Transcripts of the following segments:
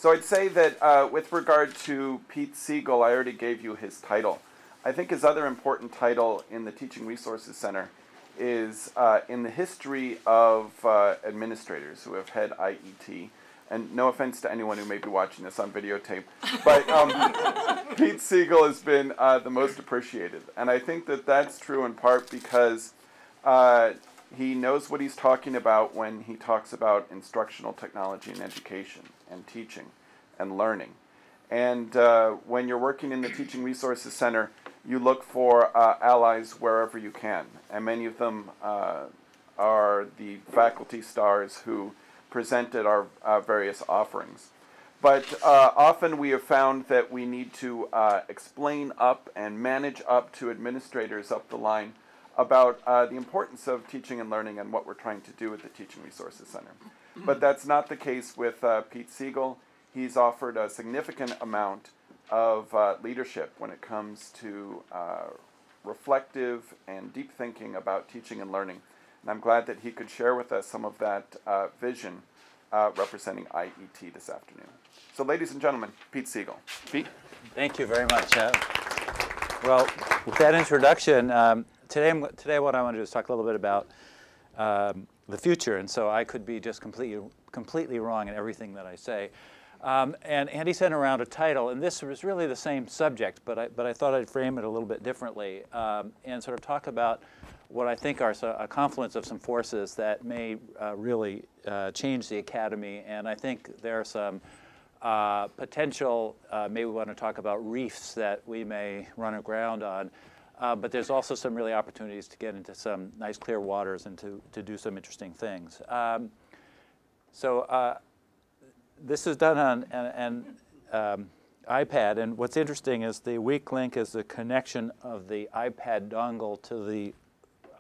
So I'd say that with regard to Pete Siegel, I already gave you his title. I think his other important title in the Teaching Resources Center is in the history of administrators who have had IET. And no offense to anyone who may be watching this on videotape, but Pete Siegel has been the most appreciated. And I think that that's true in part because he knows what he's talking about when he talks about instructional technology and education and teaching and learning. And when you're working in the Teaching Resources Center, you look for allies wherever you can. And many of them are the faculty stars who presented our various offerings. But often we have found that we need to explain up and manage up to administrators up the line about the importance of teaching and learning and what we're trying to do at the Teaching Resources Center. But that's not the case with Pete Siegel. He's offered a significant amount of leadership when it comes to reflective and deep thinking about teaching and learning. And I'm glad that he could share with us some of that vision representing IET this afternoon. So ladies and gentlemen, Pete Siegel. Pete? Thank you very much. Well, with that introduction, today what I want to do is talk a little bit about the future, and so I could be just completely wrong in everything that I say. And Andy sent around a title, and this was really the same subject, but I thought I'd frame it a little bit differently and sort of talk about what I think are a confluence of some forces that may really change the academy. And I think there are some potential, maybe we want to talk about reefs that we may run aground on. But there's also some really opportunities to get into some nice clear waters and to do some interesting things. This is done on an iPad, and what's interesting is the weak link is the connection of the iPad dongle to the,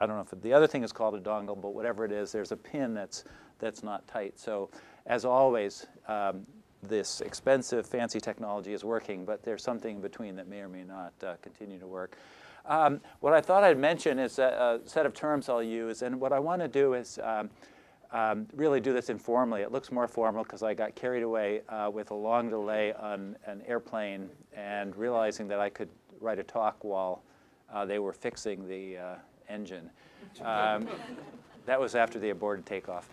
I don't know if the other thing is called a dongle, but whatever it is, there's a pin that's not tight. So as always, this expensive, fancy technology is working, but there's something in between that may or may not continue to work. What I thought I'd mention is a set of terms I'll use, and what I want to do is really do this informally. It looks more formal because I got carried away with a long delay on an airplane and realizing that I could write a talk while they were fixing the engine. That was after the aborted takeoff.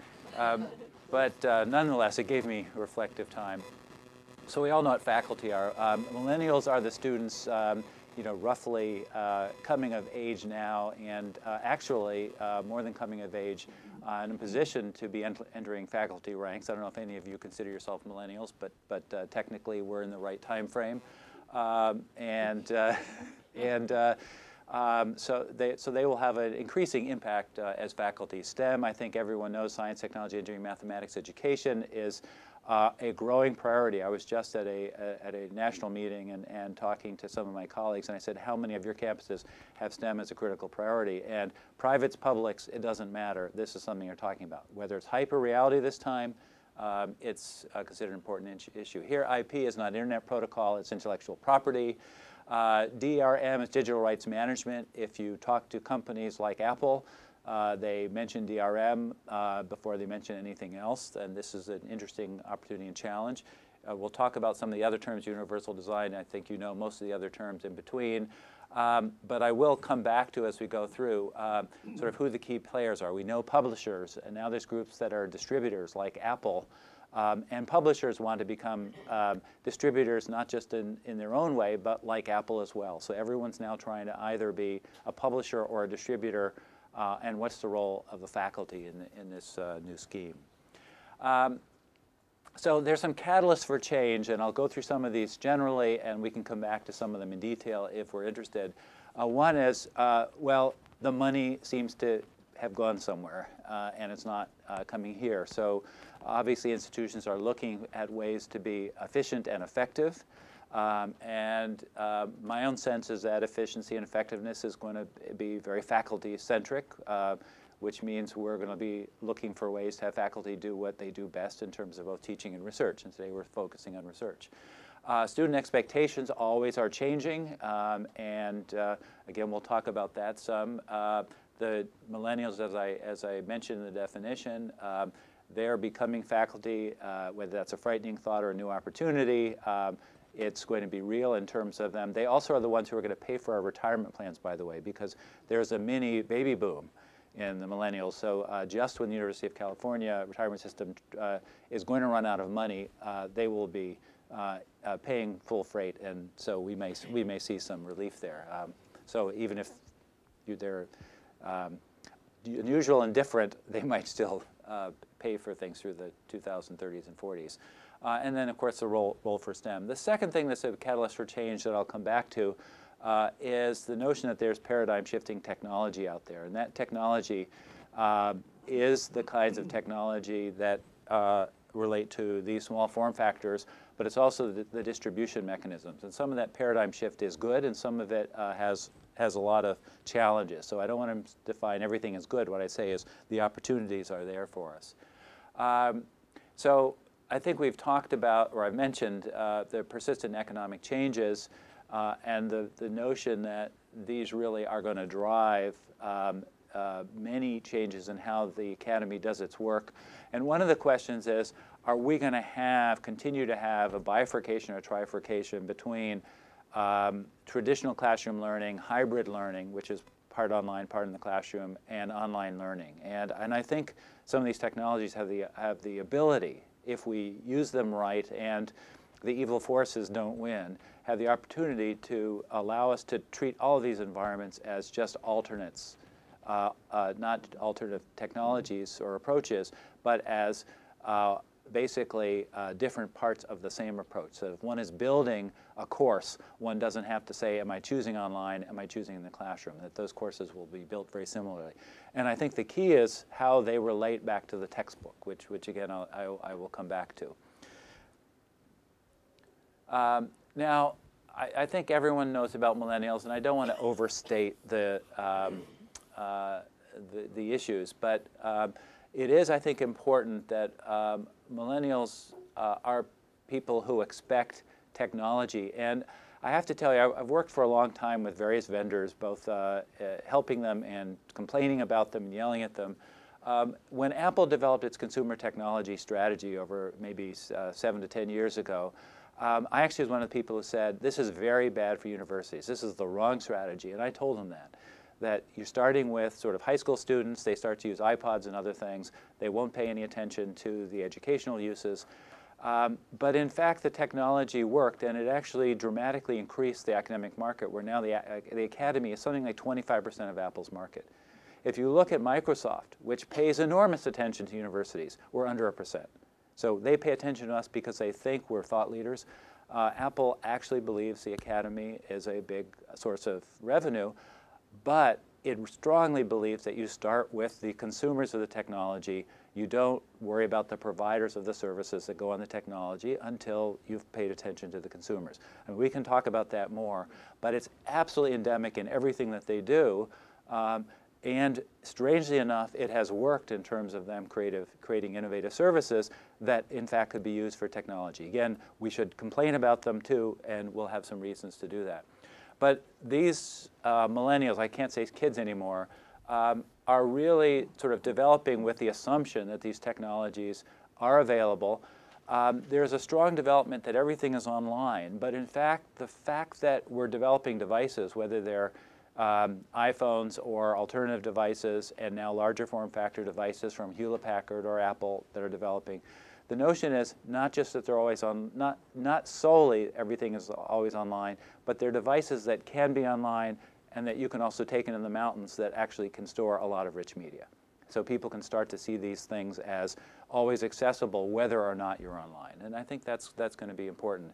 But nonetheless, it gave me reflective time. So we all know what faculty are. Millennials are the students roughly coming of age now, and actually more than coming of age, in a position to be entering faculty ranks. I don't know if any of you consider yourself millennials, but technically we're in the right time frame, so they will have an increasing impact as faculty. STEM, I think everyone knows, science, technology, engineering, mathematics, education is a growing priority. I was just at a national meeting and talking to some of my colleagues, and I said, how many of your campuses have STEM as a critical priority? And privates, publics, it doesn't matter. This is something you're talking about. Whether it's hyper reality this time, it's considered an important issue. Here, IP is not Internet Protocol, it's intellectual property. DRM is digital rights management. If you talk to companies like Apple, they mention DRM before they mention anything else, and this is an interesting opportunity and challenge. We'll talk about some of the other terms, universal design. I think you know most of the other terms in between. But I will come back to, as we go through, sort of who the key players are. We know publishers, and now there's groups that are distributors like Apple. And publishers want to become distributors not just in their own way, but like Apple as well. So everyone's now trying to either be a publisher or a distributor, and what's the role of the faculty in this new scheme. So there's some catalysts for change, and I'll go through some of these generally, and we can come back to some of them in detail if we're interested. One is, well, the money seems to have gone somewhere, and it's not coming here. So obviously institutions are looking at ways to be efficient and effective. And my own sense is that efficiency and effectiveness is going to be very faculty-centric, which means we're going to be looking for ways to have faculty do what they do best in terms of both teaching and research. And today we're focusing on research. Student expectations always are changing, and again, we'll talk about that some. The millennials, as I mentioned in the definition, they're becoming faculty, whether that's a frightening thought or a new opportunity. It's going to be real in terms of them. They also are the ones who are going to pay for our retirement plans, by the way, because there's a mini baby boom in the millennials. So just when the University of California retirement system is going to run out of money, they will be paying full freight, and so we may see some relief there. So even if they're unusual and different, they might still pay for things through the 2030s and 40s. And then, of course, the role for STEM. The second thing that's a catalyst for change that I'll come back to is the notion that there's paradigm-shifting technology out there. And that technology is the kinds of technology that relate to these small form factors, but it's also the distribution mechanisms. And some of that paradigm shift is good, and some of it has a lot of challenges. So I don't want to define everything as good. What I say is the opportunities are there for us. So I think we've talked about, or I've mentioned, the persistent economic changes and the notion that these really are going to drive many changes in how the academy does its work. And one of the questions is, are we going to continue to have a bifurcation or trifurcation between traditional classroom learning, hybrid learning, which is part online, part in the classroom, and online learning? And I think some of these technologies have the ability, if we use them right and the evil forces don't win, have the opportunity to allow us to treat all of these environments as just alternates, not alternative technologies or approaches, but as basically different parts of the same approach. So if one is building a course, one doesn't have to say, am I choosing online, am I choosing in the classroom? That those courses will be built very similarly. And I think the key is how they relate back to the textbook, which again, I will come back to. Now, I think everyone knows about millennials, and I don't want to overstate the issues, but it is, I think, important that millennials are people who expect technology. And I have to tell you, I've worked for a long time with various vendors, both helping them and complaining about them and yelling at them. When Apple developed its consumer technology strategy over maybe 7 to 10 years ago, I actually was one of the people who said, this is very bad for universities. This is the wrong strategy. And I told them that you're starting with sort of high school students. They start to use iPods and other things. They won't pay any attention to the educational uses. But in fact, the technology worked, and it actually dramatically increased the academic market, where now the academy is something like 25% of Apple's market. If you look at Microsoft, which pays enormous attention to universities, we're under 1%. So they pay attention to us because they think we're thought leaders. Apple actually believes the academy is a big source of revenue, but it strongly believes that you start with the consumers of the technology. You don't worry about the providers of the services that go on the technology until you've paid attention to the consumers. And we can talk about that more, but it's absolutely endemic in everything that they do. And strangely enough, it has worked in terms of them creating innovative services that, in fact, could be used for technology. Again, we should complain about them, too, and we'll have some reasons to do that. But these millennials, I can't say kids anymore, are really sort of developing with the assumption that these technologies are available. There's a strong development that everything is online, but in fact, the fact that we're developing devices, whether they're iPhones or alternative devices, and now larger form factor devices from Hewlett-Packard or Apple that are developing, the notion is not just that they're always on, not solely everything is always online, but they're devices that can be online and that you can also take into the mountains that actually can store a lot of rich media. So people can start to see these things as always accessible whether or not you're online. And I think that's going to be important.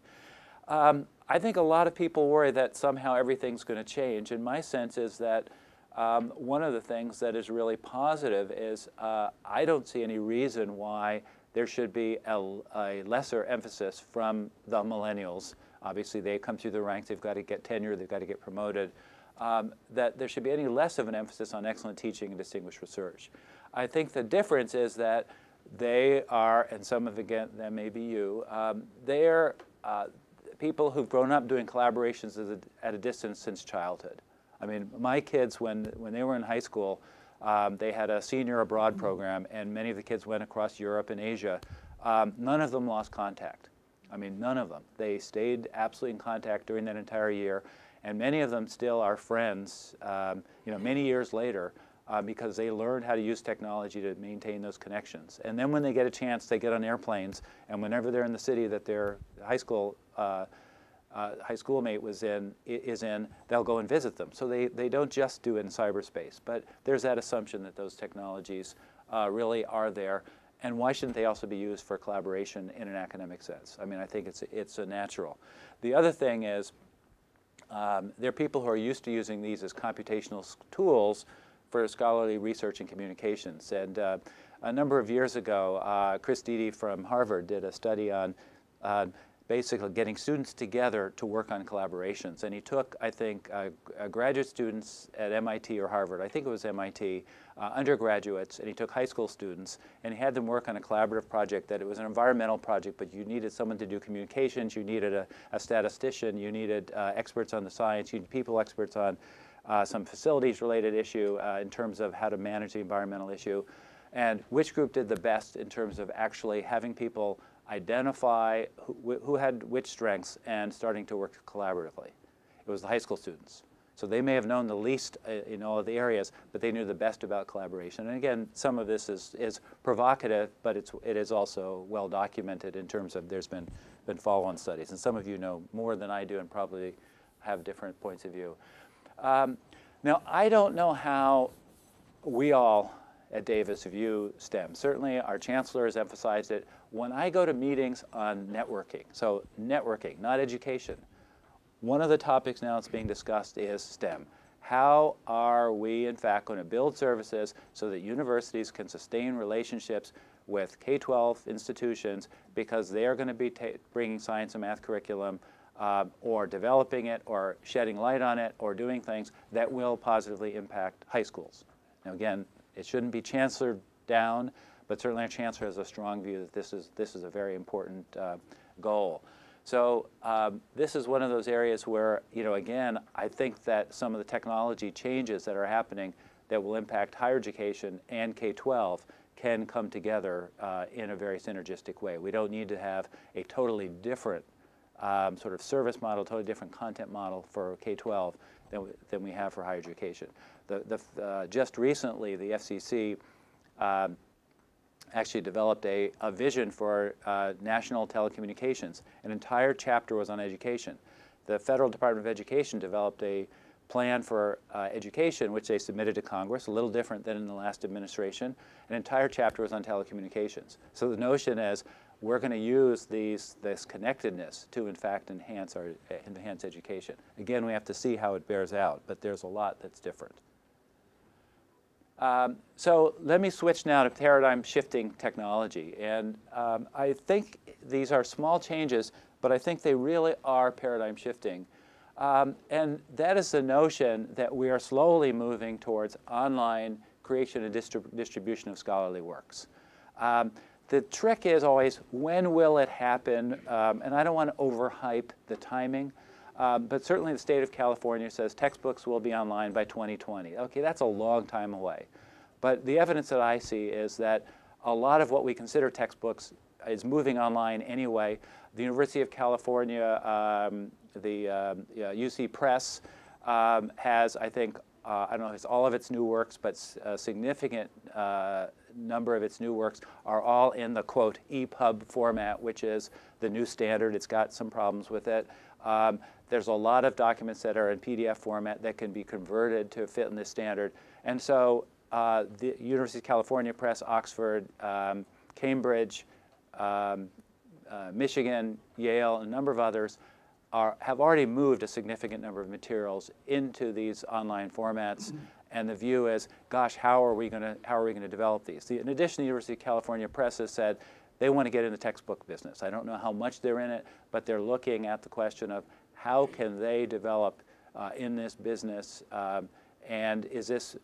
I think a lot of people worry that somehow everything's going to change. And my sense is that one of the things that is really positive is I don't see any reason why there should be a lesser emphasis from the millennials. Obviously, they come through the ranks. They've got to get tenure. They've got to get promoted. That there should be any less of an emphasis on excellent teaching and distinguished research. I think the difference is that they are, and some of them may be you, they're people who've grown up doing collaborations at a distance since childhood. I mean, my kids, when they were in high school, They had a senior abroad program, and many of the kids went across Europe and Asia. None of them lost contact. I mean, none of them. They stayed absolutely in contact during that entire year, and many of them still are friends, many years later, because they learned how to use technology to maintain those connections. And then when they get a chance, they get on airplanes, and whenever they're in the city that their high schoolmate is in, they'll go and visit them. So they don't just do it in cyberspace, but there's that assumption that those technologies really are there. And why shouldn't they also be used for collaboration in an academic sense? I mean, I think it's a natural. The other thing is there are people who are used to using these as computational tools for scholarly research and communications. And a number of years ago, Chris Dede from Harvard did a study on basically getting students together to work on collaborations. And he took, I think, graduate students at MIT or Harvard, I think it was MIT, undergraduates, and he took high school students, and he had them work on a collaborative project that it was an environmental project, but you needed someone to do communications, you needed a statistician, you needed experts on the science, you needed people experts on some facilities-related issue in terms of how to manage the environmental issue, and which group did the best in terms of actually having people identify who had which strengths and starting to work collaboratively. It was the high school students. So they may have known the least in all of the areas, but they knew the best about collaboration. And again, some of this is provocative, but it is also well documented in terms of there's been follow-on studies. And some of you know more than I do and probably have different points of view. Now, I don't know how we all at Davis view STEM. Certainly, our chancellor has emphasized it. When I go to meetings on networking, so networking, not education, one of the topics now that's being discussed is STEM. How are we, in fact, going to build services so that universities can sustain relationships with K-12 institutions because they are going to be bringing science and math curriculum or developing it or shedding light on it or doing things that will positively impact high schools. Now, again, it shouldn't be chancellor down, but certainly our chancellor has a strong view that this is a very important goal. So this is one of those areas where, again, I think that some of the technology changes that are happening that will impact higher education and K-12 can come together in a very synergistic way. We don't need to have a totally different sort of service model, totally different content model for K-12 than we have for higher education. Just recently, the FCC actually developed a vision for national telecommunications. An entire chapter was on education. The Federal Department of Education developed a plan for education, which they submitted to Congress, a little different than in the last administration. An entire chapter was on telecommunications. So the notion is we're going to use this connectedness to, in fact, enhance education. Again, we have to see how it bears out, but there's a lot that's different. So let me switch now to paradigm shifting technology. And I think these are small changes, but I think they really are paradigm shifting. And that is the notion that we are slowly moving towards online creation and distribution of scholarly works. The trick is always, when will it happen? And I don't want to overhype the timing. But certainly the state of California says textbooks will be online by 2020. Okay, that's a long time away. But the evidence that I see is that a lot of what we consider textbooks is moving online anyway. The University of California, the UC Press has, I think, I don't know if it's all of its new works, but a significant number of its new works are all in the, quote, EPUB format, which is the new standard. It's got some problems with it. There's a lot of documents that are in PDF format that can be converted to fit in this standard. And so the University of California Press, Oxford, Cambridge, Michigan, Yale, and a number of others have already moved a significant number of materials into these online formats. And the view is, gosh, how are we going to develop these? In addition, the University of California Press has said they want to get in the textbook business. I don't know how much they're in it, but they're looking at the question of how can they develop in this business, and is this,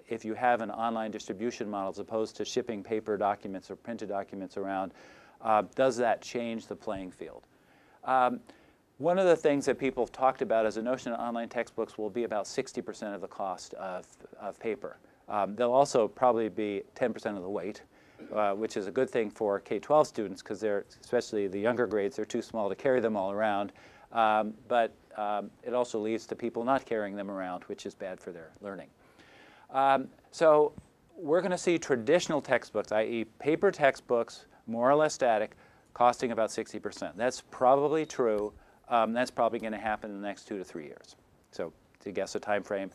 if you have an online distribution model as opposed to shipping paper documents or printed documents around, does that change the playing field? One of the things that people have talked about is the notion that online textbooks will be about 60% of the cost of paper. They'll also probably be 10% of the weight, which is a good thing for K-12 students because they're, especially the younger grades, they're too small to carry them all around. But it also leads to people not carrying them around, which is bad for their learning. So we're going to see traditional textbooks, i.e. paper textbooks, more or less static, costing about 60%. That's probably true. That's probably going to happen in the next 2 to 3 years. So to guess a time frame,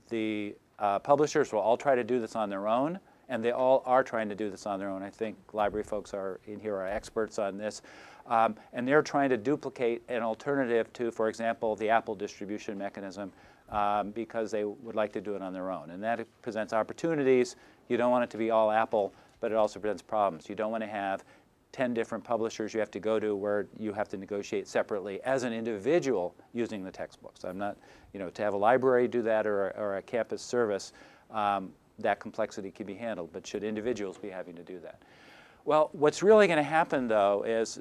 the publishers will all try to do this on their own, and they all are trying to do this on their own. I think library folks are in here are experts on this. And they're trying to duplicate an alternative to, for example, the Apple distribution mechanism because they would like to do it on their own. And that presents opportunities. You don't want it to be all Apple, but it also presents problems. You don't want to have 10 different publishers you have to go to where you have to negotiate separately as an individual using the textbooks. I'm not, to have a library do that or a campus service, that complexity can be handled, but should individuals be having to do that? Well, what's really going to happen, though, is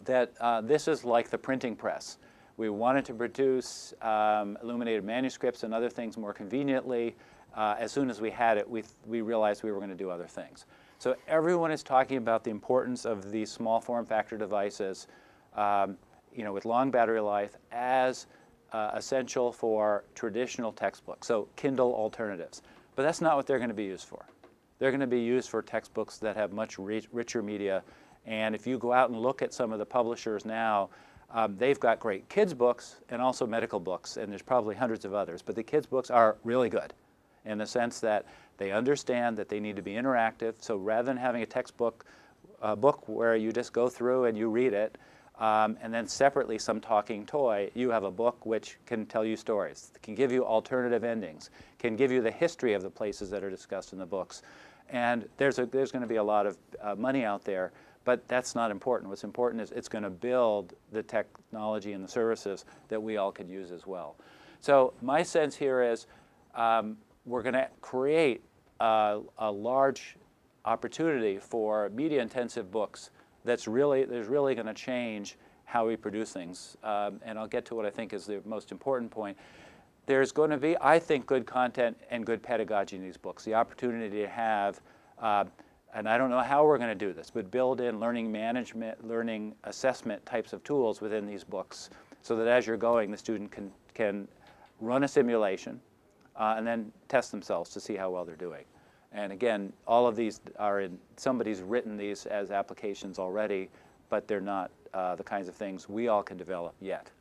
that this is like the printing press. We wanted to produce illuminated manuscripts and other things more conveniently. As soon as we had it, we realized we were going to do other things. So everyone is talking about the importance of these small form factor devices, with long battery life as essential for traditional textbooks. So Kindle Alternatives. But that's not what they're going to be used for. They're going to be used for textbooks that have much richer media. And if you go out and look at some of the publishers now, they've got great kids books and also medical books, and there's probably hundreds of others. But the kids books are really good in the sense that they understand that they need to be interactive. So rather than having a textbook book where you just go through and you read it, and then separately some talking toy, you have a book which can tell you stories, can give you alternative endings, can give you the history of the places that are discussed in the books. And there's going to be a lot of money out there, but that's not important. What's important is it's going to build the technology and the services that we all could use as well. So my sense here is we're going to create a large opportunity for media-intensive books that's really going to change how we produce things. And I'll get to what I think is the most important point. There's going to be, I think, good content and good pedagogy in these books. The opportunity to have, and I don't know how we're going to do this, but build in learning management, learning assessment types of tools within these books so that as you're going, the student can run a simulation and then test themselves to see how well they're doing. And again, all of these are in, somebody's written these as applications already, but they're not the kinds of things we all can develop yet.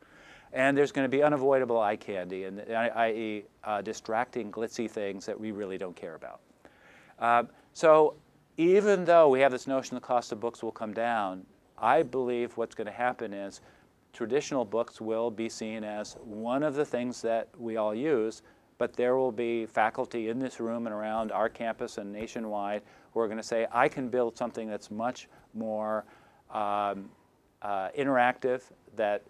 And there's going to be unavoidable eye candy, and i.e. Distracting, glitzy things that we really don't care about. So even though we have this notion the cost of books will come down, I believe what's going to happen is traditional books will be seen as one of the things that we all use, but there will be faculty in this room and around our campus and nationwide who are going to say, I can build something that's much more interactive, that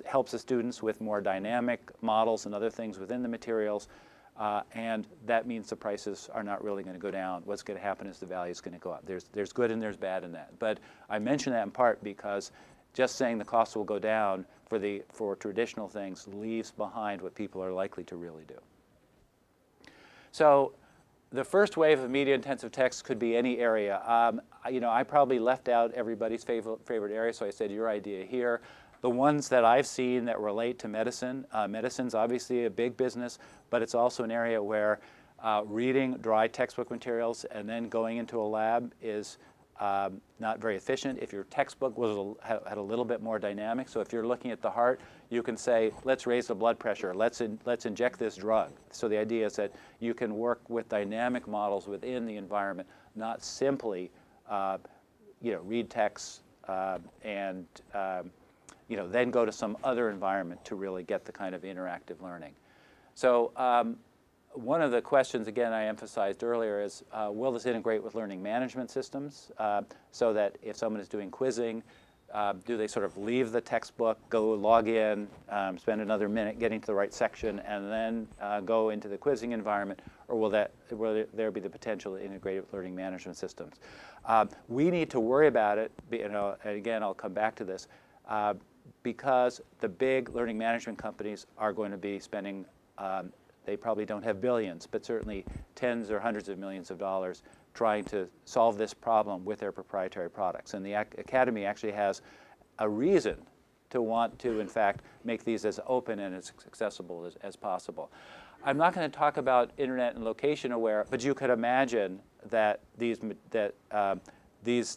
helps the students with more dynamic models and other things within the materials, and that means the prices are not really going to go down. What's going to happen is the value is going to go up. There's good and there's bad in that. But I mention that in part because just saying the cost will go down for traditional things leaves behind what people are likely to really do. So the first wave of media-intensive text could be any area. I probably left out everybody's favorite area, so I said your idea here. The ones that I've seen that relate to medicine, medicine's obviously a big business, but it's also an area where reading dry textbook materials and then going into a lab is not very efficient. If your textbook had a little bit more dynamic, so if you're looking at the heart, you can say, let's raise the blood pressure, let's inject this drug. So the idea is that you can work with dynamic models within the environment, not simply read text and then go to some other environment to really get the kind of interactive learning. So one of the questions, again, I emphasized earlier is, will this integrate with learning management systems so that if someone is doing quizzing, do they sort of leave the textbook, go log in, spend another minute getting to the right section, and then go into the quizzing environment, or will there be the potential to integrate with learning management systems? We need to worry about it, and again, I'll come back to this, because the big learning management companies are going to be spending they probably don't have billions, but certainly tens or hundreds of millions of dollars trying to solve this problem with their proprietary products. And the Academy actually has a reason to want to, in fact, make these as open and as accessible as possible. I'm not going to talk about internet and location aware, but you could imagine that these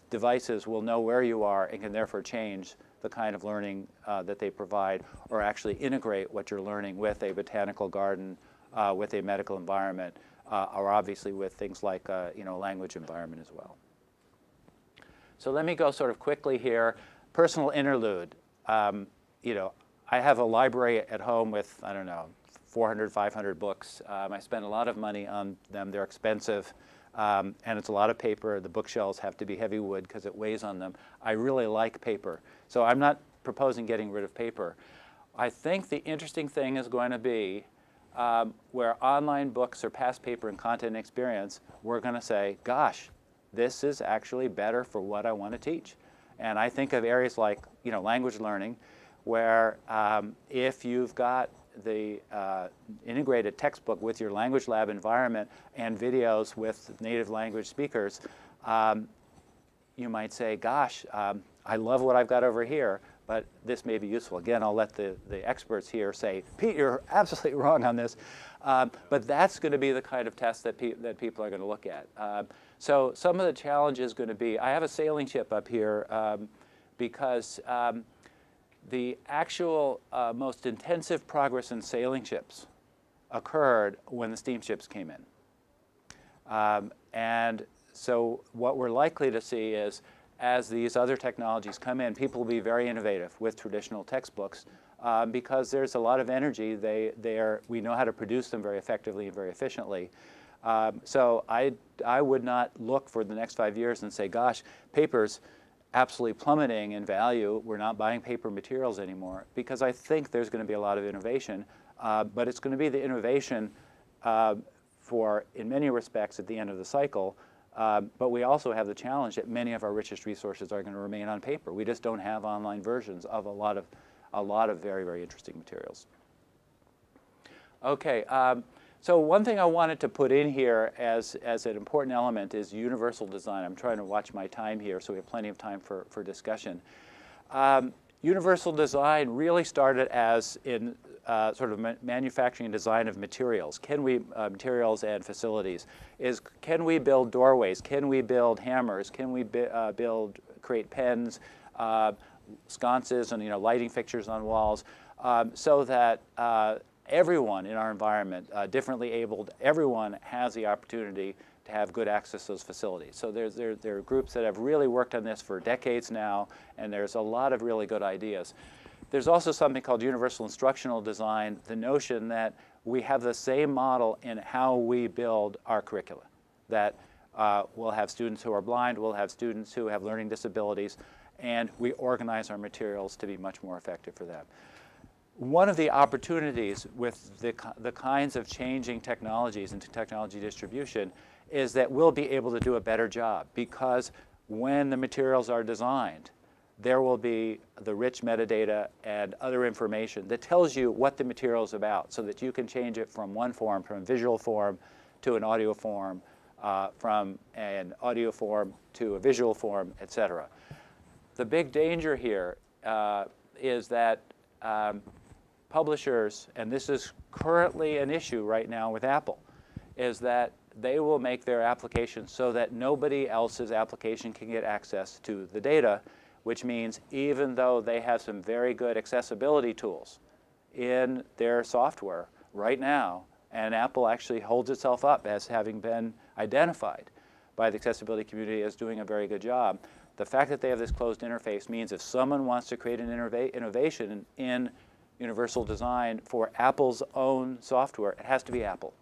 devices will know where you are and can therefore change the kind of learning that they provide, or actually integrate what you're learning with a botanical garden, with a medical environment, or obviously with things like language environment as well. So let me go sort of quickly here. Personal interlude. I have a library at home with, I don't know, 400, 500 books. I spend a lot of money on them. They're expensive, and it's a lot of paper. The bookshelves have to be heavy wood because it weighs on them. I really like paper, so I'm not proposing getting rid of paper. I think the interesting thing is going to be where online books surpass paper in content and experience, we're going to say, gosh, this is actually better for what I want to teach. And I think of areas like language learning, where if you've got the integrated textbook with your language lab environment and videos with native language speakers, you might say, gosh, I love what I've got over here, but this may be useful. Again, I'll let the experts here say, Pete, you're absolutely wrong on this. But that's going to be the kind of test that people are going to look at. So some of the challenge is going to be, I have a sailing ship up here because the actual most intensive progress in sailing ships occurred when the steamships came in. And so what we're likely to see is, as these other technologies come in, people will be very innovative with traditional textbooks because there's a lot of energy. We know how to produce them very effectively and very efficiently. So I would not look for the next 5 years and say, gosh, paper's absolutely plummeting in value. We're not buying paper materials anymore, because I think there's going to be a lot of innovation, but it's going to be the innovation in many respects, at the end of the cycle. But we also have the challenge that many of our richest resources are going to remain on paper. We just don't have online versions of a lot of very, very interesting materials. Okay, so one thing I wanted to put in here as an important element is universal design. I'm trying to watch my time here so we have plenty of time for discussion. Universal design really started as in sort of manufacturing and design of materials. Materials and facilities. Can we build doorways? Can we build hammers? Can we create pens, sconces, and lighting fixtures on walls, so that everyone in our environment, differently abled, everyone has the opportunity to have good access to those facilities. So there are groups that have really worked on this for decades now, and there's a lot of really good ideas. There's also something called universal instructional design, the notion that we have the same model in how we build our curricula, that we'll have students who are blind, we'll have students who have learning disabilities, and we organize our materials to be much more effective for them. One of the opportunities with the kinds of changing technologies and technology distribution is that we'll be able to do a better job, because when the materials are designed, there will be the rich metadata and other information that tells you what the material is about, so that you can change it from one form, from a visual form to an audio form, from an audio form to a visual form, etc. The big danger here is that publishers, and this is currently an issue right now with Apple, is that they will make their application so that nobody else's application can get access to the data, which means even though they have some very good accessibility tools in their software right now, and Apple actually holds itself up as having been identified by the accessibility community as doing a very good job, the fact that they have this closed interface means if someone wants to create an innovation in universal design for Apple's own software, it has to be Apple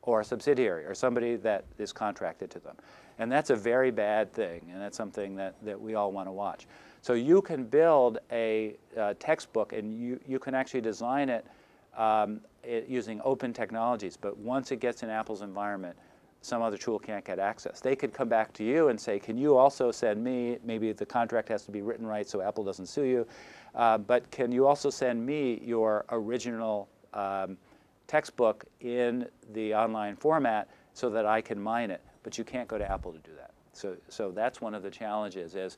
or a subsidiary or somebody that is contracted to them. And that's a very bad thing, and that's something that we all want to watch. So you can build a textbook, and you can actually design it using open technologies, but once it gets in Apple's environment, some other tool can't get access. They could come back to you and say, can you also send me, maybe the contract has to be written right so Apple doesn't sue you, but can you also send me your original textbook in the online format so that I can mine it, but you can't go to Apple to do that. So that's one of the challenges is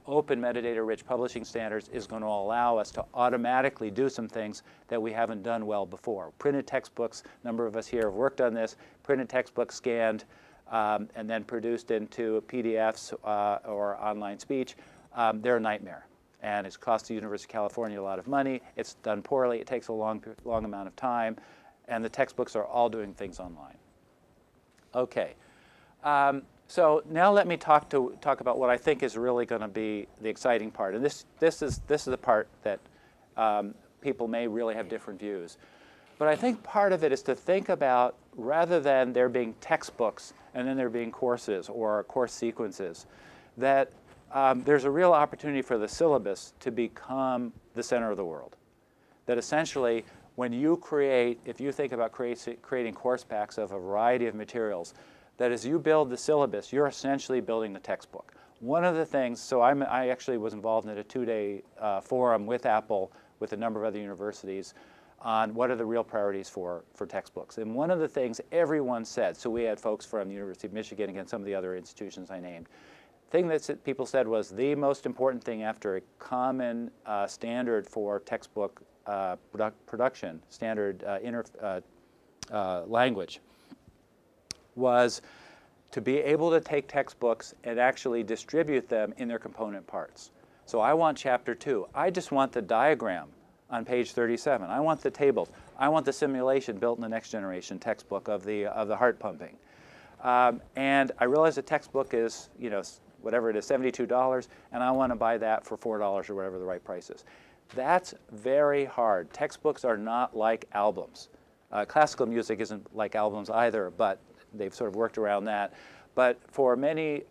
open metadata-rich publishing standards is going to allow us to automatically do some things that we haven't done well before. Printed textbooks, a number of us here have worked on this, printed textbooks scanned and then produced into PDFs or online speech, they're a nightmare. And it's cost the University of California a lot of money. It's done poorly. It takes a long amount of time. And the textbooks are all doing things online. OK. So now let me talk about what I think is really going to be the exciting part. And this is the part that people may really have different views. But I think part of it is to think about, rather than there being textbooks and then there being courses or course sequences, that there's a real opportunity for the syllabus to become the center of the world. That essentially, when you create, if you think about creating course packs of a variety of materials, that as you build the syllabus, you're essentially building the textbook. One of the things, so I actually was involved in a 2-day forum with Apple, with a number of other universities, on what are the real priorities for textbooks. And one of the things everyone said, so we had folks from the University of Michigan and some of the other institutions I named, thing that people said was the most important thing after a common standard for textbook production, standard language, was to be able to take textbooks and actually distribute them in their component parts. So I want chapter 2. I just want the diagram on page 37. I want the tables. I want the simulation built in the next generation textbook of the heart pumping. And I realize the textbook is, whatever it is, $72, and I want to buy that for $4 or whatever the right price is. That's very hard. Textbooks are not like albums. Classical music isn't like albums either, but they've sort of worked around that. But for many,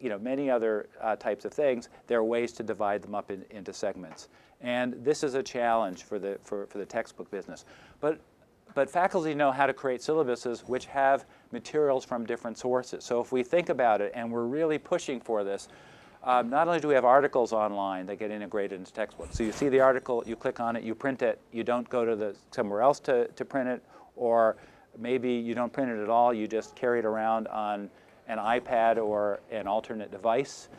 many other types of things, there are ways to divide them up into segments. And this is a challenge for the textbook business. But faculty know how to create syllabuses which have materials from different sources. So if we think about it, and we're really pushing for this, not only do we have articles online that get integrated into textbooks. So you see the article, you click on it, you print it, you don't go to somewhere else to print it, or maybe you don't print it at all, you just carry it around on an iPad or an alternate device.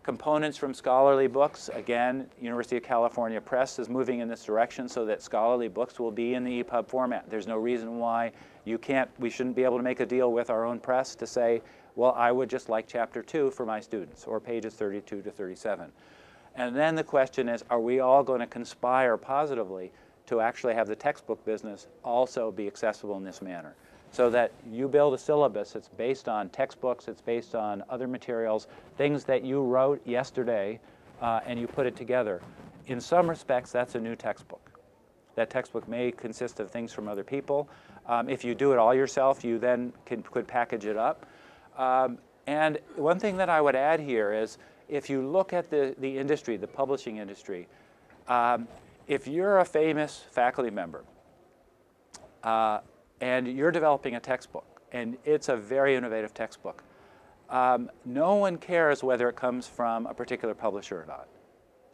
Components from scholarly books, again, University of California Press is moving in this direction so that scholarly books will be in the EPUB format. There's no reason why we shouldn't be able to make a deal with our own press to say, well, I would just like chapter 2 for my students, or pages 32 to 37. And then the question is, are we all going to conspire positively to actually have the textbook business also be accessible in this manner? So that you build a syllabus, it's based on textbooks, it's based on other materials, things that you wrote yesterday, and you put it together. In some respects, that's a new textbook. That textbook may consist of things from other people. If you do it all yourself, you then could package it up. And one thing that I would add here is, if you look at the industry, the publishing industry, if you're a famous faculty member, and you're developing a textbook, and it's a very innovative textbook, no one cares whether it comes from a particular publisher or not.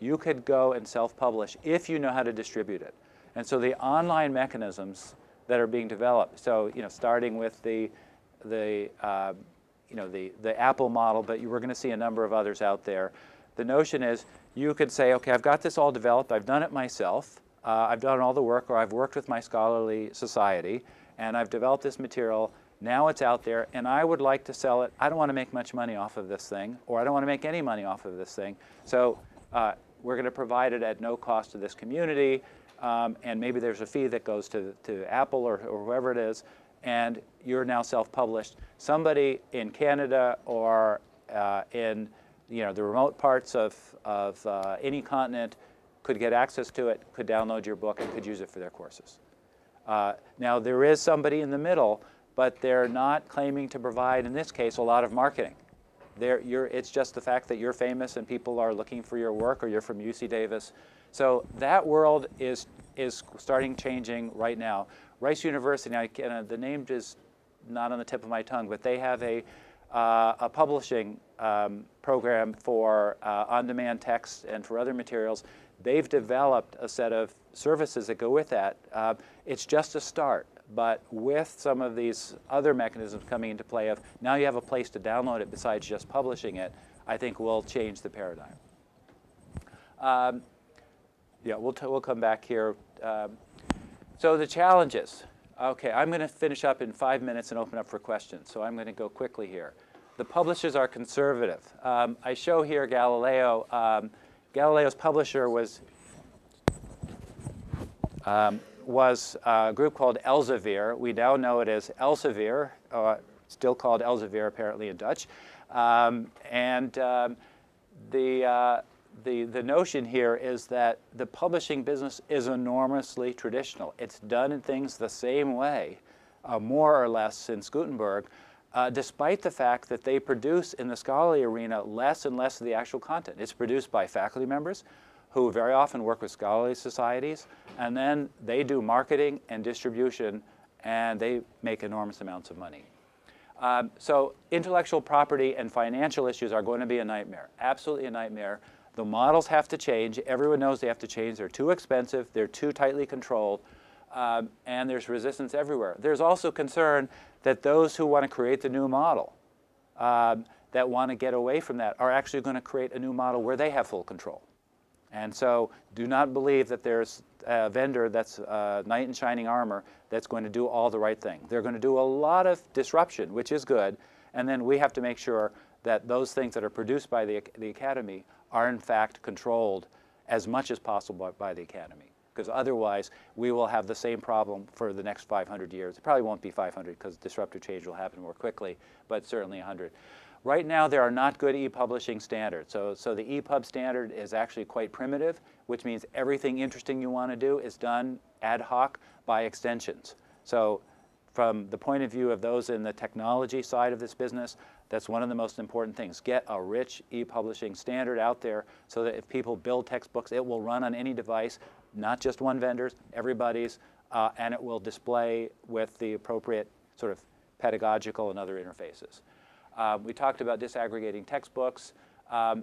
You could go and self-publish if you know how to distribute it. And so the online mechanisms that are being developed, so starting with the Apple model, but we're going to see a number of others out there. The notion is you could say, okay, I've got this all developed, I've done it myself, I've done all the work, or I've worked with my scholarly society, and I've developed this material, now it's out there, and I would like to sell it. I don't want to make much money off of this thing, or I don't want to make any money off of this thing. So we're going to provide it at no cost to this community, and maybe there's a fee that goes to Apple or whoever it is, and you're now self-published. Somebody in Canada or in the remote parts of any continent could get access to it, could download your book, and could use it for their courses. Now, there is somebody in the middle, but they're not claiming to provide, in this case, a lot of marketing. It's just the fact that you're famous and people are looking for your work, or you're from UC Davis. So that world is starting changing right now. Rice University, now, the name is not on the tip of my tongue, but they have a publishing program for on-demand text and for other materials. They've developed a set of services that go with that. It's just a start, but with some of these other mechanisms coming into play of now you have a place to download it besides just publishing it, I think will change the paradigm. Yeah, we'll come back here. So the challenges. Okay, I'm going to finish up in 5 minutes and open up for questions, so I'm going to go quickly here. The publishers are conservative. I show here Galileo. Galileo's publisher was a group called Elsevier. We now know it as Elsevier, still called Elsevier apparently in Dutch. The notion here is that the publishing business is enormously traditional. It's done in things the same way, more or less since Gutenberg, despite the fact that they produce in the scholarly arena less and less of the actual content. It's produced by faculty members who very often work with scholarly societies, and then they do marketing and distribution, and they make enormous amounts of money. So intellectual property and financial issues are going to be a nightmare, absolutely a nightmare. The models have to change. Everyone knows they have to change. They're too expensive. They're too tightly controlled. And there's resistance everywhere. There's also concern that those who want to create the new model, that want to get away from that, are actually going to create a new model where they have full control. And so do not believe that there's a vendor that's knight in shining armor that's going to do all the right thing. They're going to do a lot of disruption, which is good. And then we have to make sure that those things that are produced by the academy are in fact controlled as much as possible by the academy. Because otherwise, we will have the same problem for the next 500 years. It probably won't be 500 because disruptive change will happen more quickly, but certainly 100. Right now, there are not good e-publishing standards. So the EPUB standard is actually quite primitive, which means everything interesting you want to do is done ad hoc by extensions. So from the point of view of those in the technology side of this business, that's one of the most important things. Get a rich e-publishing standard out there so that if people build textbooks, it will run on any device, not just one vendor's, everybody's, and it will display with the appropriate sort of pedagogical and other interfaces. We talked about disaggregating textbooks,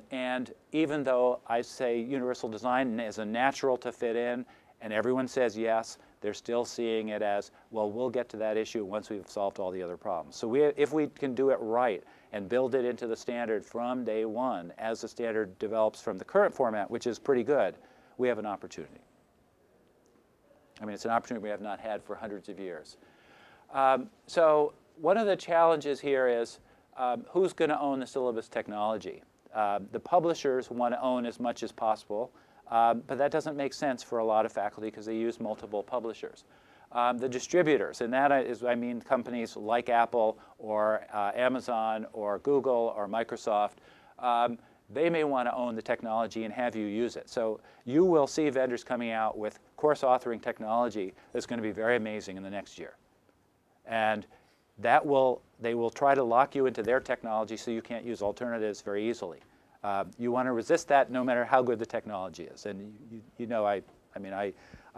and even though I say universal design is a natural to fit in, and everyone says yes, they're still seeing it as, well, we'll get to that issue once we've solved all the other problems. So if we can do it right and build it into the standard from day one as the standard develops from the current format, which is pretty good, we have an opportunity. I mean, it's an opportunity we have not had for hundreds of years. So one of the challenges here is who's going to own the syllabus technology? The publishers want to own as much as possible. But that doesn't make sense for a lot of faculty because they use multiple publishers. The distributors, and that is, I mean companies like Apple or Amazon or Google or Microsoft, they may want to own the technology and have you use it. So you will see vendors coming out with course authoring technology that's going to be very amazing in the next year. And they will try to lock you into their technology so you can't use alternatives very easily. You want to resist that no matter how good the technology is. And you know, I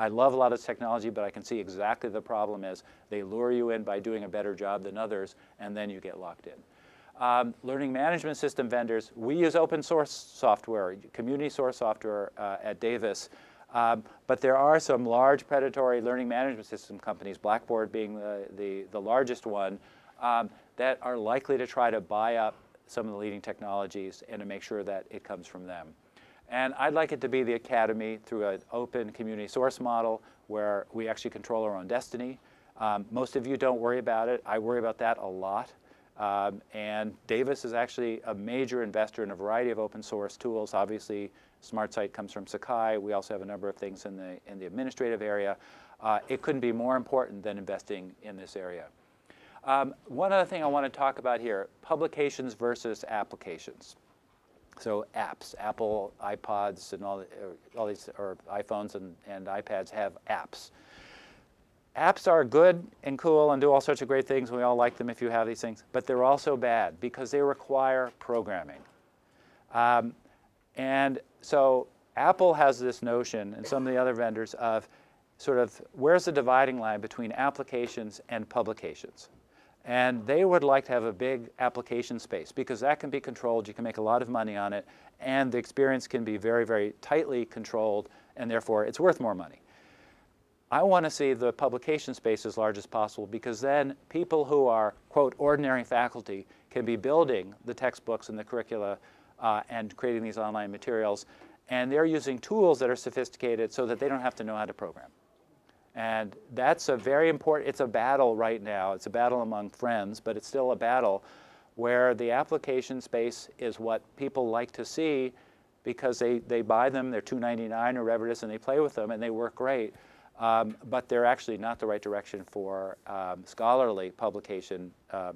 love a lot of technology, but I can see exactly the problem is they lure you in by doing a better job than others, and then you get locked in. Learning management system vendors, we use open source software, community source software at Davis. But there are some large predatory learning management system companies, Blackboard being the largest one, that are likely to try to buy up some of the leading technologies and to make sure that it comes from them. And I'd like it to be the academy through an open community source model where we actually control our own destiny. Most of you don't worry about it. I worry about that a lot. And Davis is actually a major investor in a variety of open source tools. Obviously, SmartSite comes from Sakai. We also have a number of things in the administrative area. It couldn't be more important than investing in this area. One other thing I want to talk about here, publications versus applications. So apps, Apple, iPods, and all these, or iPhones and iPads have apps. Apps are good and cool and do all sorts of great things. We all like them if you have these things. But they're also bad because they require programming. And so Apple has this notion, and some of the other vendors, of sort of where's the dividing line between applications and publications. And they would like to have a big application space because that can be controlled, you can make a lot of money on it, and the experience can be very, very tightly controlled, and therefore it's worth more money. I want to see the publication space as large as possible because then people who are, quote, ordinary faculty can be building the textbooks and the curricula and creating these online materials, and they're using tools that are sophisticated so that they don't have to know how to program. And that's a very important, it's a battle right now. It's a battle among friends, but it's still a battle where the application space is what people like to see because they buy them, they're $2.99 or whatever it is, and they play with them and they work great. But they're actually not the right direction for scholarly publication,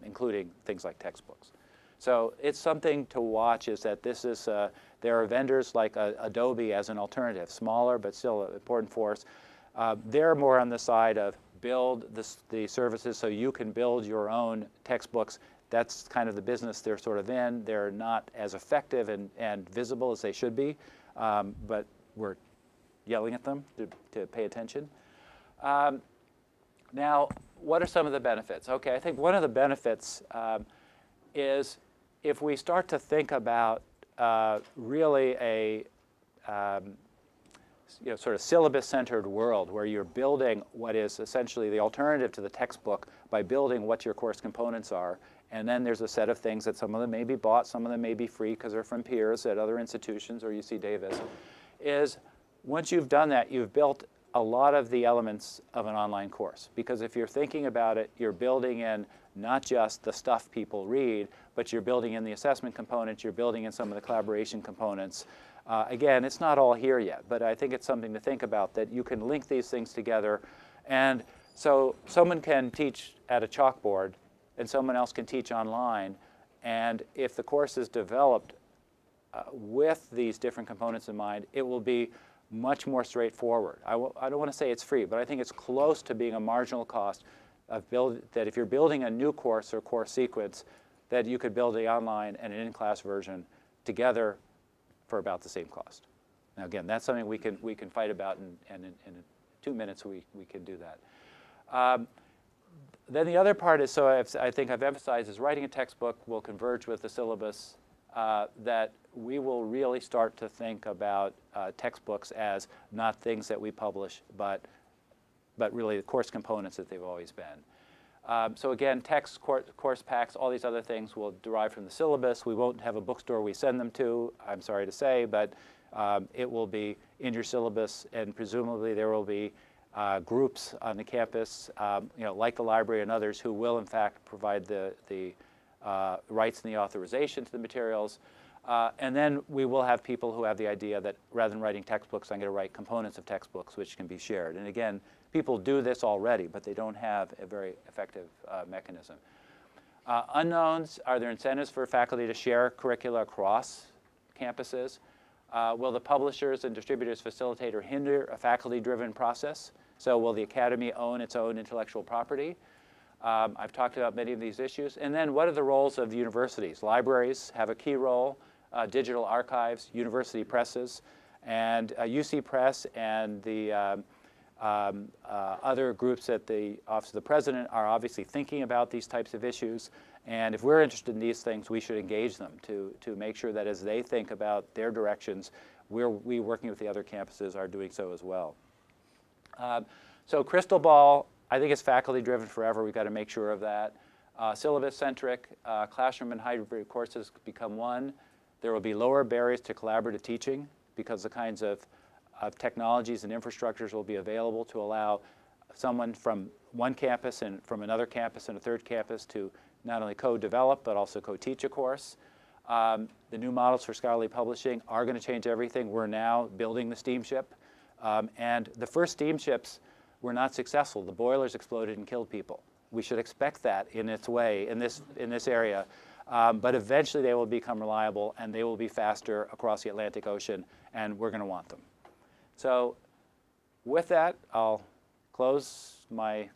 including things like textbooks. So it's something to watch is that this is, there are vendors like Adobe as an alternative, smaller but still an important force. They're more on the side of build the services so you can build your own textbooks. That's kind of the business they're sort of in. They're not as effective and visible as they should be, but we're yelling at them to pay attention. Now, what are some of the benefits? Okay, I think one of the benefits is if we start to think about really a sort of syllabus-centered world where you're building what is essentially the alternative to the textbook by building what your course components are, and then there's a set of things that some of them may be bought, some of them may be free because they're from peers at other institutions or UC Davis, is once you've done that, you've built a lot of the elements of an online course. Because if you're thinking about it, you're building in not just the stuff people read, but you're building in the assessment components, you're building in some of the collaboration components. Again, it's not all here yet, but I think it's something to think about, that you can link these things together. And so someone can teach at a chalkboard, and someone else can teach online. And if the course is developed with these different components in mind, it will be much more straightforward. I don't want to say it's free, but I think it's close to being a marginal cost of that if you're building a new course or course sequence, that you could build the online and an in-class version together for about the same cost. Now again, that's something we can fight about, and in 2 minutes we can do that. Then the other part is, so I think I've emphasized, is writing a textbook will converge with the syllabus, that we will really start to think about textbooks as not things that we publish, but really the course components that they've always been. So again, text, course packs, all these other things will derive from the syllabus. We won't have a bookstore we send them to, I'm sorry to say, but it will be in your syllabus, and presumably there will be groups on the campus, like the library and others, who will in fact provide the rights and the authorization to the materials. And then we will have people who have the idea that rather than writing textbooks, I'm going to write components of textbooks which can be shared. And again, people do this already, but they don't have a very effective mechanism. Unknowns, are there incentives for faculty to share curricula across campuses? Will the publishers and distributors facilitate or hinder a faculty-driven process? So will the academy own its own intellectual property? I've talked about many of these issues. And then what are the roles of the universities? Libraries have a key role, digital archives, university presses, and UC Press and the other groups at the Office of the President are obviously thinking about these types of issues. And if we're interested in these things, we should engage them to make sure that as they think about their directions, we working with the other campuses are doing so as well. So crystal ball, I think it's faculty-driven forever. We've got to make sure of that. Syllabus-centric, classroom and hybrid courses become one. There will be lower barriers to collaborative teaching because the kinds of technologies and infrastructures will be available to allow someone from one campus and from another campus and a third campus to not only co-develop but also co-teach a course. The new models for scholarly publishing are going to change everything. We're now building the steamship. And the first steamships were not successful. The boilers exploded and killed people. We should expect that in its way in this area. But eventually they will become reliable and they will be faster across the Atlantic Ocean, and we're going to want them. So with that, I'll close my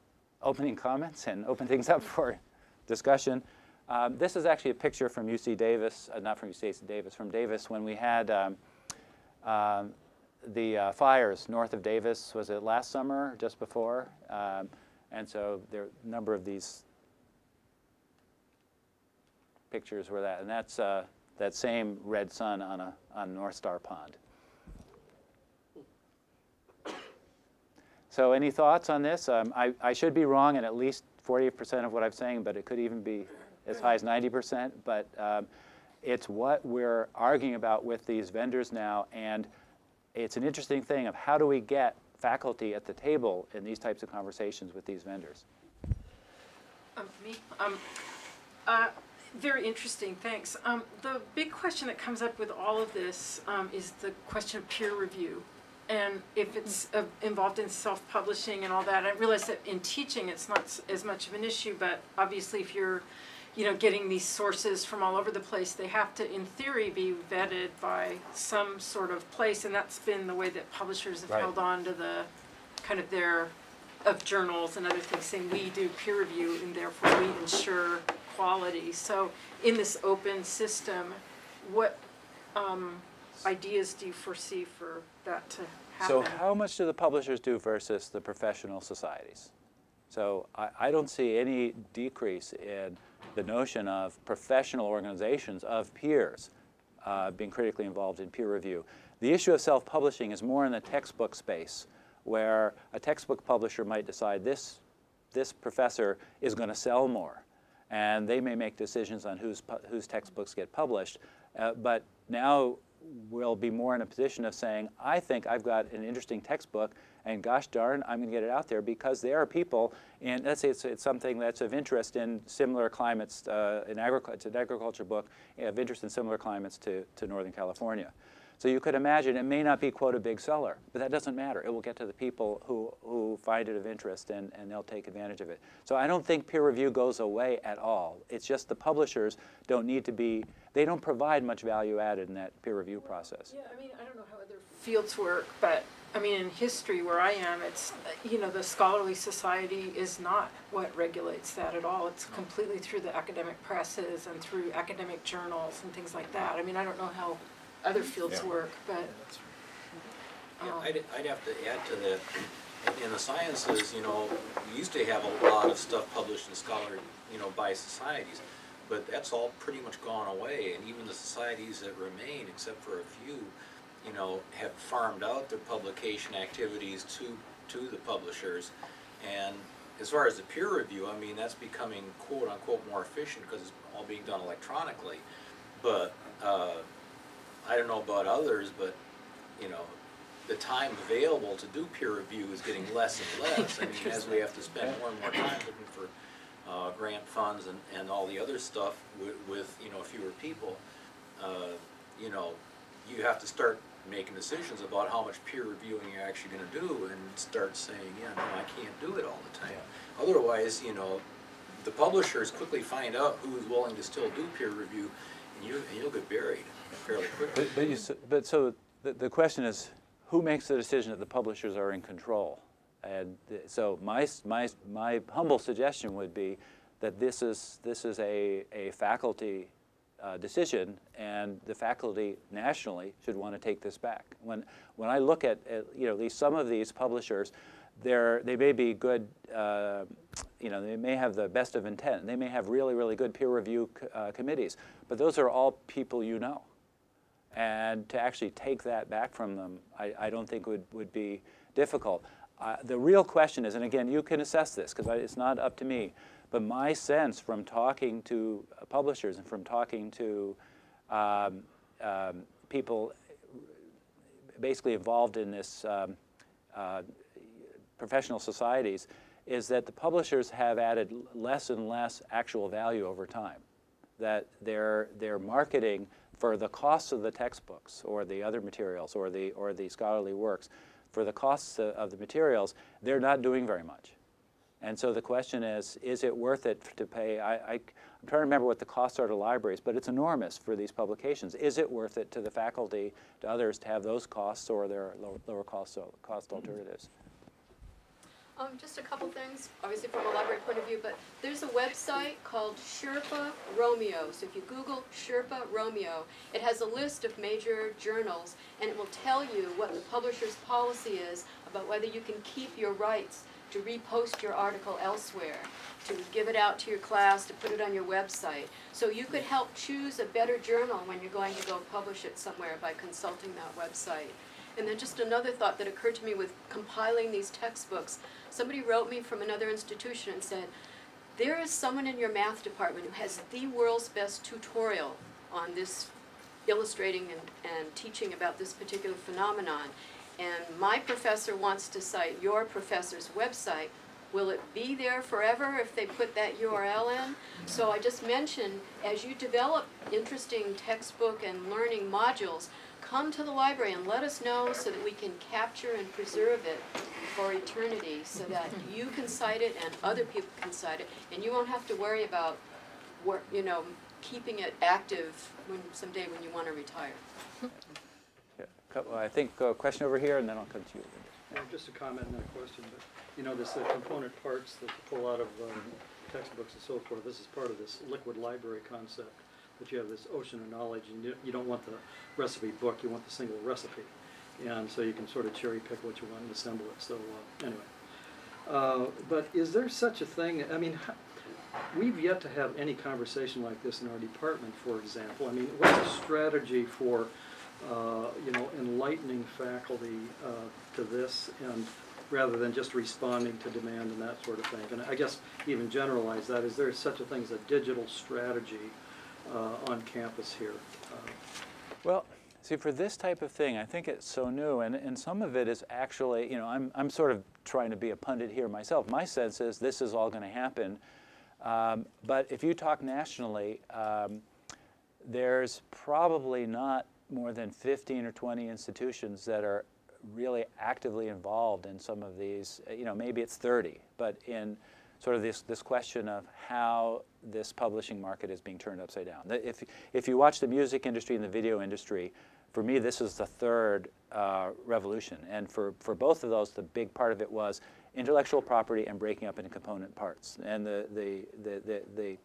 opening comments and open things up for discussion. This is actually a picture from UC Davis, not from UC Davis, from Davis when we had the fires north of Davis. Was it last summer, just before? And so there are a number of these pictures were that, and that's that same red sun on North Star Pond. So any thoughts on this? I should be wrong in at least 40% of what I'm saying, but it could even be as high as 90%. But it's what we're arguing about with these vendors now, and it's an interesting thing of how do we get faculty at the table in these types of conversations with these vendors. Me? Very interesting, thanks. The big question that comes up with all of this is the question of peer review. And if it's involved in self-publishing and all that, I realize that in teaching it's not as much of an issue, but obviously if you're getting these sources from all over the place, they have to, in theory, be vetted by some sort of place, and that's been the way that publishers have held on to the kind of of journals and other things, saying we do peer review and therefore we ensure quality. So in this open system, what ideas do you foresee for that to happen? So how much do the publishers do versus the professional societies? So I don't see any decrease in the notion of professional organizations of peers being critically involved in peer review. The issue of self-publishing is more in the textbook space, where a textbook publisher might decide this professor is going to sell more, and they may make decisions on whose textbooks get published. But now we'll be more in a position of saying, I think I've got an interesting textbook, and gosh darn, I'm going to get it out there because there are people, and let's say it's something that's of interest in similar climates, it's an agriculture book of interest in similar climates to Northern California. So you could imagine it may not be, quote, a big seller, but that doesn't matter. It will get to the people who find it of interest, and they'll take advantage of it. So I don't think peer review goes away at all. It's just the publishers don't need to be, they don't provide much value added in that peer review process. Yeah, I mean, I don't know how other fields work, but I mean, in history where I am, it's, the scholarly society is not what regulates that at all. It's completely through the academic presses and through academic journals and things like that. I mean, I don't know how other fields work, but I'd have to add to that. In the sciences, we used to have a lot of stuff published in scholar, by societies, but that's all pretty much gone away. And even the societies that remain, except for a few, have farmed out their publication activities to the publishers. And as far as the peer review, I mean, that's becoming quote unquote more efficient because it's all being done electronically. But I don't know about others, but the time available to do peer review is getting less and less. I mean, as we have to spend more and more time looking for grant funds and all the other stuff with fewer people, you have to start making decisions about how much peer reviewing you're actually going to do, and start saying, yeah, no, I can't do it all the time. Otherwise, the publishers quickly find out who's willing to still do peer review, and you'll get buried fairly quickly. But so the question is, who makes the decision that the publishers are in control? And so my humble suggestion would be that this is a faculty decision, and the faculty nationally should want to take this back. When I look at some of these publishers, they may be good, they may have the best of intent. They may have really, really good peer review committees, but those are all people and to actually take that back from them, I don't think would be difficult. The real question is, and again, you can assess this because it's not up to me, but my sense from talking to publishers and from talking to people basically involved in this professional societies is that the publishers have added less and less actual value over time. That their marketing for the costs of the textbooks or the other materials or the scholarly works, for the costs of the materials, they're not doing very much. And so the question is it worth it to pay? I'm trying to remember what the costs are to libraries, but it's enormous for these publications. Is it worth it to the faculty, to others, to have those costs or their lower cost alternatives? Just a couple things, obviously from a library point of view, but there's a website called Sherpa Romeo. So if you Google Sherpa Romeo, it has a list of major journals, and it will tell you what the publisher's policy is about whether you can keep your rights to repost your article elsewhere, to give it out to your class, to put it on your website. So you could help choose a better journal when you're going to go publish it somewhere by consulting that website. And then just another thought that occurred to me with compiling these textbooks. Somebody wrote me from another institution and said, there is someone in your math department who has the world's best tutorial on this, illustrating and teaching about this particular phenomenon. And my professor wants to cite your professor's website. Will it be there forever if they put that URL in? So I just mentioned, as you develop interesting textbook and learning modules, come to the library and let us know so that we can capture and preserve it for eternity, so that you can cite it and other people can cite it, and you won't have to worry about, keeping it active someday when you want to retire. Yeah. I think a question over here, and then I'll come to you. Yeah, just a comment and a question, but this component parts that you pull out of textbooks and so forth, this is part of this liquid library concept, that you have this ocean of knowledge, and you don't want the recipe book, you want the single recipe. And so you can sort of cherry pick what you want and assemble it. So anyway, but is there such a thing? I mean, we've yet to have any conversation like this in our department, for example. I mean, what's the strategy for enlightening faculty to this, and rather than just responding to demand and that sort of thing? And I guess even generalize that, is there such a thing as a digital strategy on campus here? Well, see, for this type of thing, I think it's so new, and some of it is actually, I'm sort of trying to be a pundit here myself. My sense is this is all going to happen. But if you talk nationally, there's probably not more than 15 or 20 institutions that are really actively involved in some of these. Maybe it's 30, but in sort of this question of how this publishing market is being turned upside down. If you watch the music industry and the video industry, for me, this is the third revolution. And for both of those, the big part of it was intellectual property and breaking up into component parts. And the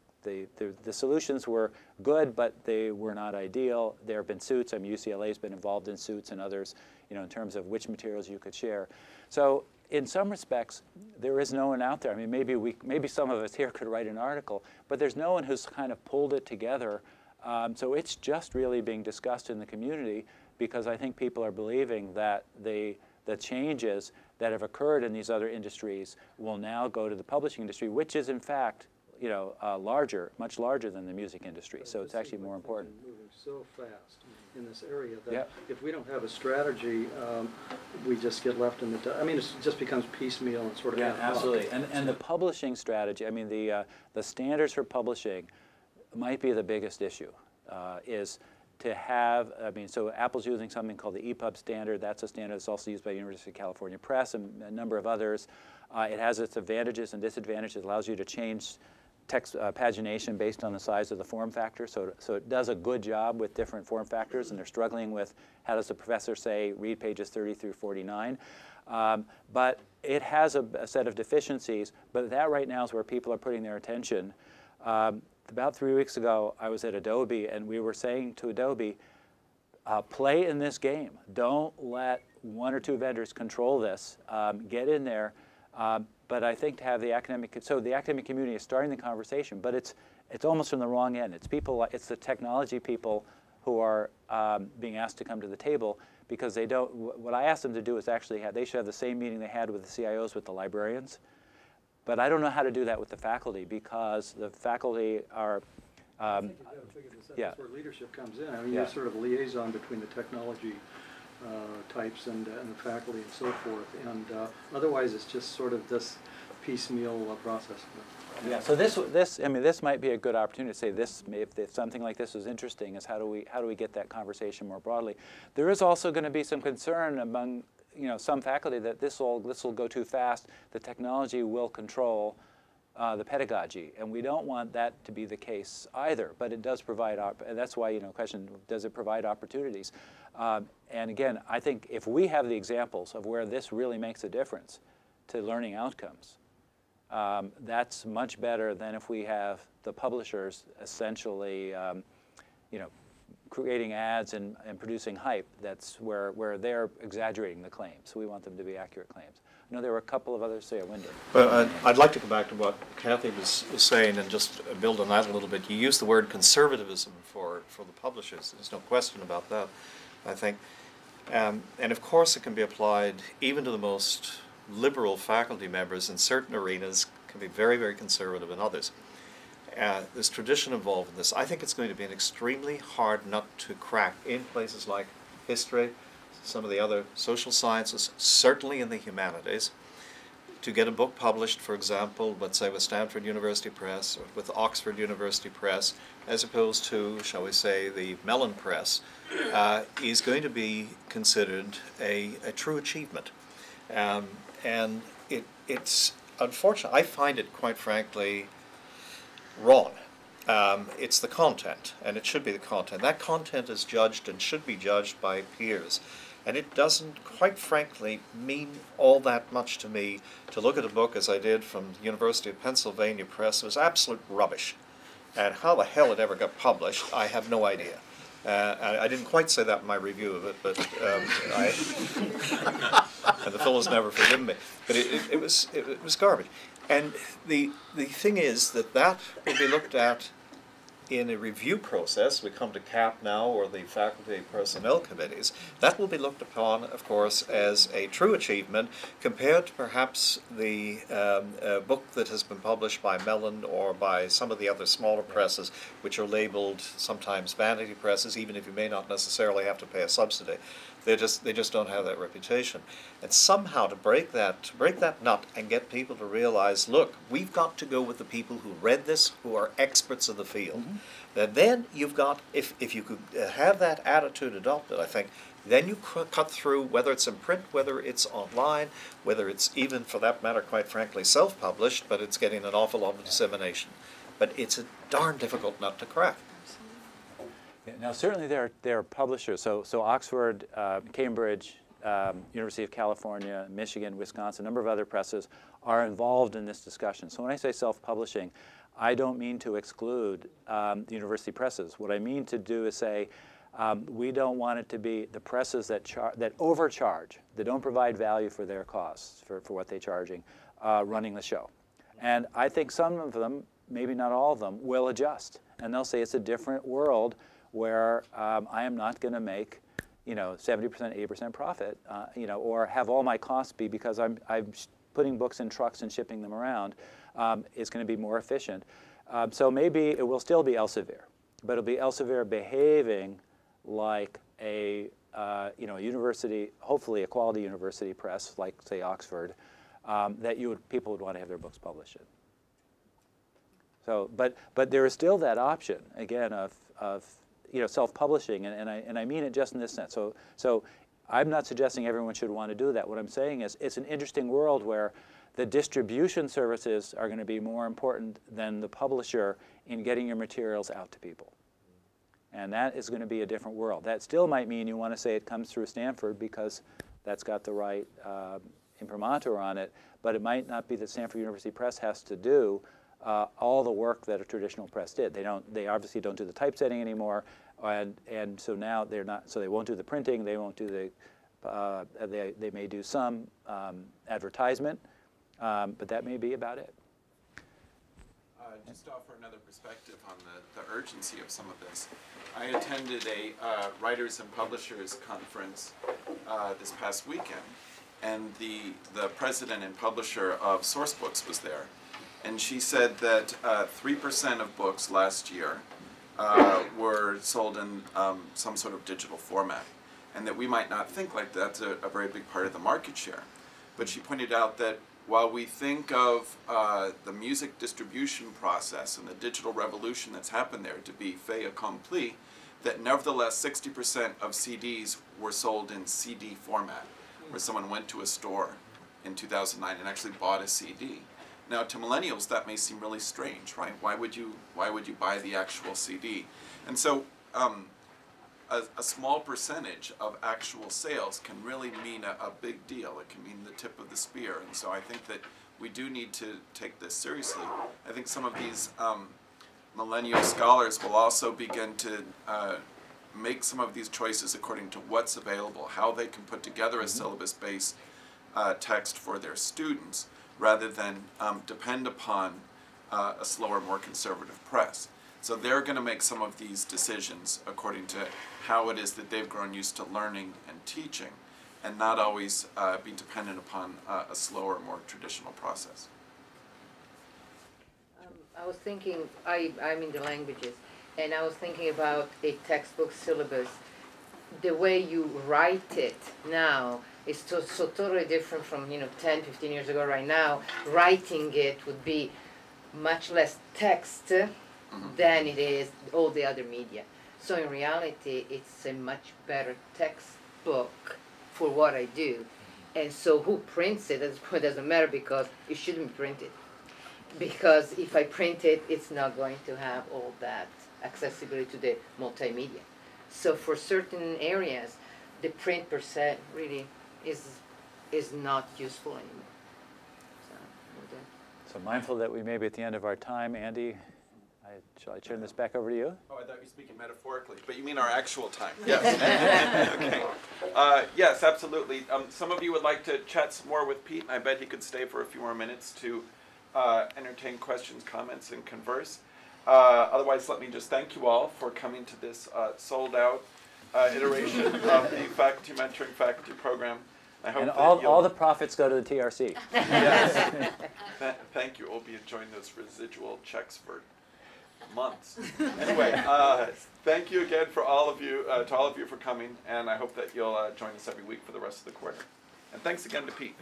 solutions were good, but they were not ideal. There have been suits. UCLA's been involved in suits and others, in terms of which materials you could share. So in some respects, there is no one out there. I mean, maybe some of us here could write an article, but there's no one who's kind of pulled it together. So it's just really being discussed in the community, because I think people are believing that the changes that have occurred in these other industries will now go to the publishing industry, which is in fact, much larger than the music industry. So it's actually more important. Moving so fast in this area that if we don't have a strategy, we just get left in the. It just becomes piecemeal and sort of. Yeah, absolutely. And the publishing strategy. The standards for publishing might be the biggest issue. Is to have. So Apple's using something called the EPUB standard. That's a standard that's also used by the University of California Press and a number of others. It has its advantages and disadvantages. It allows you to change text pagination based on the size of the form factor, so it does a good job with different form factors, and they're struggling with how does the professor say read pages 30 through 49. But it has a set of deficiencies, but that right now is where people are putting their attention. About 3 weeks ago, I was at Adobe, and we were saying to Adobe, play in this game. Don't let one or two vendors control this. Get in there. But I think to have the academic community is starting the conversation, but it's almost from the wrong end. It's the technology people who are being asked to come to the table, because they don't. What I asked them to do is actually they should have the same meeting they had with the CIOs with the librarians, but I don't know how to do that with the faculty, because the faculty are. I think you've got to figure this out. That's where leadership comes in. You're sort of a liaison between the technology types and the faculty and so forth, and otherwise it's just sort of this piecemeal process. Yeah. So this might be a good opportunity to say this. If something like this is interesting, is how do we get that conversation more broadly? There is also going to be some concern among some faculty that this will go too fast. The technology will control the pedagogy, and we don't want that to be the case either. But it does provide, and that's why question: does it provide opportunities? And again, I think if we have the examples of where this really makes a difference to learning outcomes, that's much better than if we have the publishers essentially, creating ads and producing hype. That's where they're exaggerating the claims. So we want them to be accurate claims. I know there were a couple of others. So yeah, Wyndham. But I'd like to go back to what Kathy was saying and just build on that a little bit. You used the word conservatism for the publishers. There's no question about that, I think. And of course it can be applied even to the most liberal faculty members in certain arenas, can be very, very conservative in others. There's tradition involved in this. I think it's going to be an extremely hard nut to crack in places like history, some of the other social sciences, certainly in the humanities, to get a book published, for example, let's say with Stanford University Press or with Oxford University Press, as opposed to, shall we say, the Mellon Press, is going to be considered a true achievement. And it's unfortunate. I find it, quite frankly, wrong. It's the content, and it should be the content. That content is judged and should be judged by peers. And it doesn't, quite frankly, mean all that much to me to look at a book, as I did, from the University of Pennsylvania Press. It was absolute rubbish. And how the hell it ever got published, I have no idea. I didn't quite say that in my review of it, but and the fellow's never forgiven me. But it was garbage. And the thing is that will be looked at in a review process. We come to CAP now, or the faculty personnel committees. That will be looked upon, of course, as a true achievement compared to perhaps the book that has been published by Mellon or by some of the other smaller presses, which are labeled sometimes vanity presses, even if you may not necessarily have to pay a subsidy. They just don't have that reputation. And somehow to break that nut and get people to realize, look, we've got to go with the people who read this, who are experts of the field. Mm-hmm. Then you've got, if you could have that attitude adopted, I think, then you cut through, whether it's in print, whether it's online, whether it's even, for that matter, quite frankly, self-published, but it's getting an awful lot of dissemination. But it's a darn difficult nut to crack. Yeah, now, certainly there are publishers. So Oxford, Cambridge, University of California, Michigan, Wisconsin, a number of other presses are involved in this discussion. So when I say self-publishing, I don't mean to exclude the university presses. What I mean to do is say we don't want it to be the presses that overcharge, that don't provide value for their costs, for what they're charging, running the show. And I think some of them, maybe not all of them, will adjust. And they'll say it's a different world where I am not going to make, 70%, 80% profit, or have all my costs be because I'm putting books in trucks and shipping them around. It's going to be more efficient. So maybe it will still be Elsevier, but it'll be Elsevier behaving like a university, hopefully a quality university press, like say Oxford, that people would want to have their books published in. So, but there is still that option again of self-publishing, and I mean it just in this sense. So I'm not suggesting everyone should want to do that. What I'm saying is it's an interesting world where the distribution services are going to be more important than the publisher in getting your materials out to people. And that is going to be a different world. That still might mean you want to say it comes through Stanford because that's got the right imprimatur on it, but it might not be that Stanford University Press has to do all the work that a traditional press did. They obviously don't do the typesetting anymore, and so now they're not. So they won't do the printing. They won't do the. They may do some advertisement, but that may be about it. Just to offer another perspective on the urgency of some of this, I attended a writers and publishers conference this past weekend, and the president and publisher of Sourcebooks was there. And she said that 3% of books last year were sold in some sort of digital format, and that we might not think like that's a very big part of the market share. But she pointed out that while we think of the music distribution process and the digital revolution that's happened there to be fait accompli, that nevertheless 60% of CDs were sold in CD format, where someone went to a store in 2009 and actually bought a CD. Now, to millennials, that may seem really strange, right? Why would you buy the actual CD? And so, a small percentage of actual sales can really mean a big deal. It can mean the tip of the spear. And so, I think that we do need to take this seriously. I think some of these millennial scholars will also begin to make some of these choices according to what's available, how they can put together a syllabus-based text for their students, rather than depend upon a slower, more conservative press. So they're going to make some of these decisions according to how it is that they've grown used to learning and teaching, and not always be dependent upon a slower, more traditional process. I was thinking, I'm in the languages, and I was thinking about a textbook syllabus. The way you write it now is so totally different from 10, 15 years ago. Right now, writing it would be much less text than it is all the other media. So in reality, it's a much better textbook for what I do. And so who prints it, it doesn't matter, because it shouldn't be printed. Because if I print it, it's not going to have all that accessibility to the multimedia. So for certain areas, the print per se really is not useful anymore. So mindful that we may be at the end of our time, Andy, shall I turn this back over to you? Oh, I thought you were speaking metaphorically, but you mean our actual time. Yes. Okay. Yes, absolutely. Some of you would like to chat some more with Pete, and I bet he could stay for a few more minutes to entertain questions, comments, and converse. Otherwise, let me just thank you all for coming to this sold-out iteration of the Faculty Mentoring Faculty Program. I hope And that all the profits go to the TRC. Yes. Thank you. We'll be enjoying those residual checks for months. Anyway, thank you again for all of you, to all of you for coming, and I hope that you'll join us every week for the rest of the quarter. And thanks again to Pete.